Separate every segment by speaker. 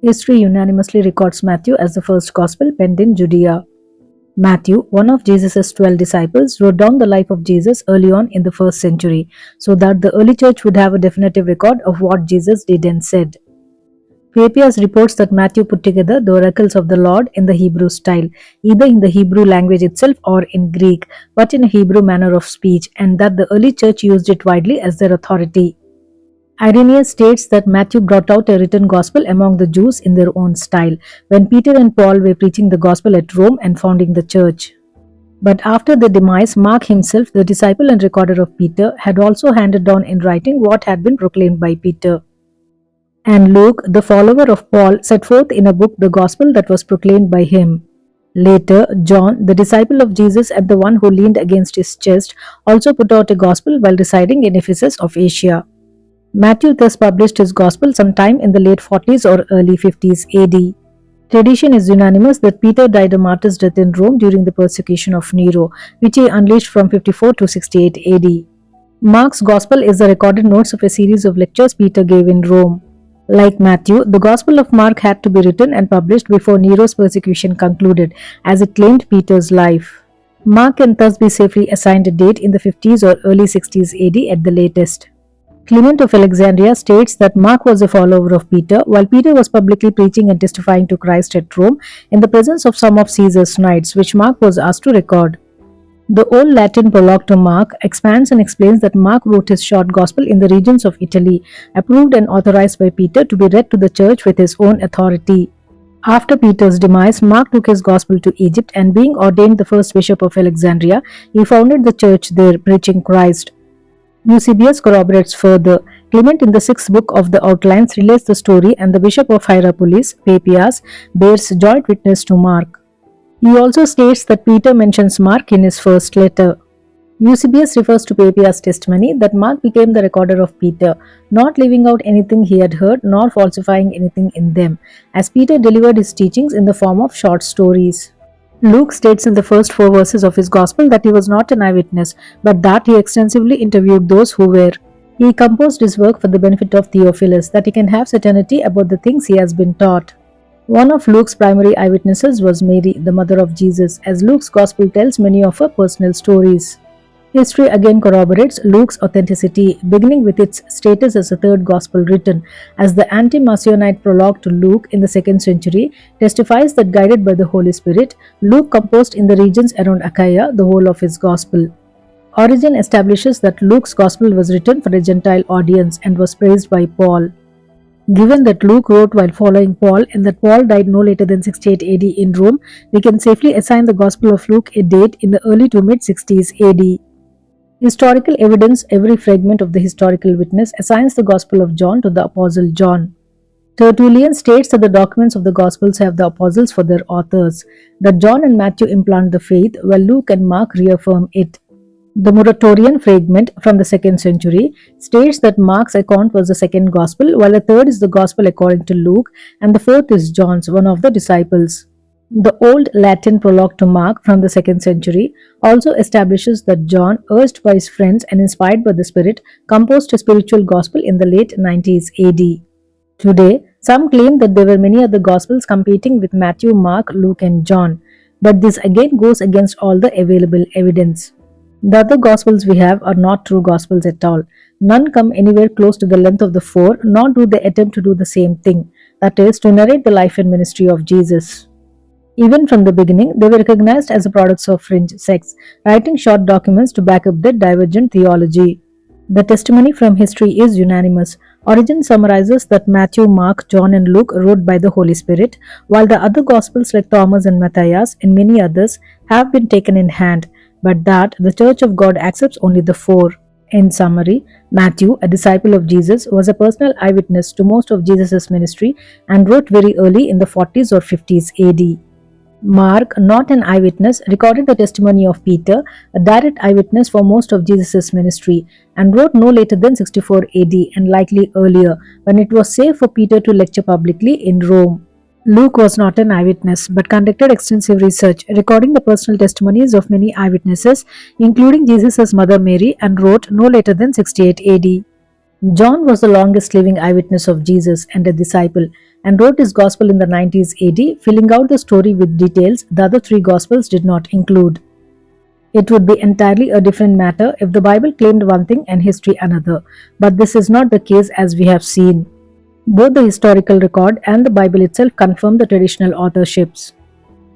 Speaker 1: History unanimously records Matthew as the first gospel penned in Judea. Matthew, one of Jesus' 12 disciples, wrote down the life of Jesus early on in the first century so that the early church would have a definitive record of what Jesus did and said. Papias reports that Matthew put together the oracles of the Lord in the Hebrew style, either in the Hebrew language itself or in Greek, but in a Hebrew manner of speech, and that the early church used it widely as their authority. Irenaeus states that Matthew brought out a written gospel among the Jews in their own style, when Peter and Paul were preaching the gospel at Rome and founding the church. But after the demise, Mark himself, the disciple and recorder of Peter, had also handed down in writing what had been proclaimed by Peter. And Luke, the follower of Paul, set forth in a book the gospel that was proclaimed by him. Later, John, the disciple of Jesus and the one who leaned against his chest, also put out a gospel while residing in Ephesus of Asia. Matthew thus published his gospel sometime in the late 40s or early 50s AD. Tradition is unanimous that Peter died a martyr's death in Rome during the persecution of Nero, which he unleashed from 54 to 68 AD. Mark's gospel is the recorded notes of a series of lectures Peter gave in Rome. Like Matthew, the Gospel of Mark had to be written and published before Nero's persecution concluded, as it claimed Peter's life. Mark can thus be safely assigned a date in the 50s or early 60s AD at the latest. Clement of Alexandria states that Mark was a follower of Peter, while Peter was publicly preaching and testifying to Christ at Rome in the presence of some of Caesar's knights, which Mark was asked to record. The Old Latin prologue to Mark expands and explains that Mark wrote his short gospel in the regions of Italy, approved and authorized by Peter to be read to the church with his own authority. After Peter's demise, Mark took his gospel to Egypt and, being ordained the first bishop of Alexandria, he founded the church there, preaching Christ. Eusebius corroborates further. Clement in the 6th book of the Outlines relates the story, and the bishop of Hierapolis, Papias, bears joint witness to Mark. He also states that Peter mentions Mark in his first letter. Eusebius refers to Papias' testimony that Mark became the recorder of Peter, not leaving out anything he had heard nor falsifying anything in them, as Peter delivered his teachings in the form of short stories. Luke states in the first 4 verses of his Gospel that he was not an eyewitness, but that he extensively interviewed those who were. He composed his work for the benefit of Theophilus, that he can have certainty about the things he has been taught. One of Luke's primary eyewitnesses was Mary, the mother of Jesus, as Luke's Gospel tells many of her personal stories. History again corroborates Luke's authenticity, beginning with its status as a third Gospel written, as the ante-Messianite prologue to Luke in the 2nd century testifies that, guided by the Holy Spirit, Luke composed in the regions around Achaia the whole of his Gospel. Origen establishes that Luke's Gospel was written for a Gentile audience and was praised by Paul. Given that Luke wrote while following Paul and that Paul died no later than 68 AD in Rome, we can safely assign the Gospel of Luke a date in the early to mid-60s AD. Historical evidence, every fragment of the historical witness, assigns the Gospel of John to the Apostle John. Tertullian states that the documents of the Gospels have the apostles for their authors, that John and Matthew implant the faith, while Luke and Mark reaffirm it. The Muratorian fragment from the 2nd century states that Mark's account was the second Gospel, while the third is the Gospel according to Luke, and the fourth is John's, one of the disciples. The Old Latin prologue to Mark from the 2nd century also establishes that John, urged by his friends and inspired by the Spirit, composed a spiritual gospel in the late 90s AD. Today, some claim that there were many other Gospels competing with Matthew, Mark, Luke, and John, but this again goes against all the available evidence. The other Gospels we have are not true Gospels at all. None come anywhere close to the length of the 4, nor do they attempt to do the same thing, that is, to narrate the life and ministry of Jesus. Even from the beginning, they were recognized as the products of fringe sects, writing short documents to back up their divergent theology. The testimony from history is unanimous. Origen summarizes that Matthew, Mark, John, and Luke wrote by the Holy Spirit, while the other Gospels like Thomas and Matthias and many others have been taken in hand, but that the Church of God accepts only the 4. In summary, Matthew, a disciple of Jesus, was a personal eyewitness to most of Jesus' ministry and wrote very early in the 40s or 50s AD. Mark, not an eyewitness, recorded the testimony of Peter, a direct eyewitness for most of Jesus' ministry, and wrote no later than 64 AD and likely earlier, when it was safe for Peter to lecture publicly in Rome. Luke was not an eyewitness, but conducted extensive research, recording the personal testimonies of many eyewitnesses, including Jesus' mother Mary, and wrote no later than 68 AD. John was the longest living eyewitness of Jesus and a disciple, and wrote his gospel in the 90s AD, filling out the story with details the other three gospels did not include. It would be entirely a different matter if the Bible claimed one thing and history another, but this is not the case as we have seen. Both the historical record and the Bible itself confirm the traditional authorships.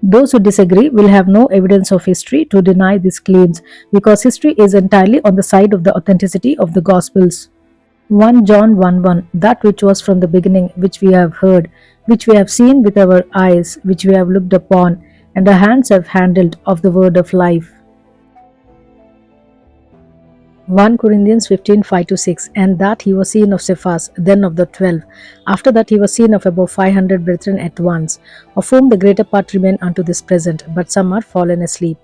Speaker 1: Those who disagree will have no evidence of history to deny these claims because history is entirely on the side of the authenticity of the Gospels. 1 John 1:1 That which was from the beginning, which we have heard, which we have seen with our eyes, which we have looked upon, and our hands have handled of the word of life. 1 Corinthians 15:5-6 And that he was seen of Cephas, then of the 12. After that he was seen of above 500 brethren at once, of whom the greater part remain unto this present, but some are fallen asleep.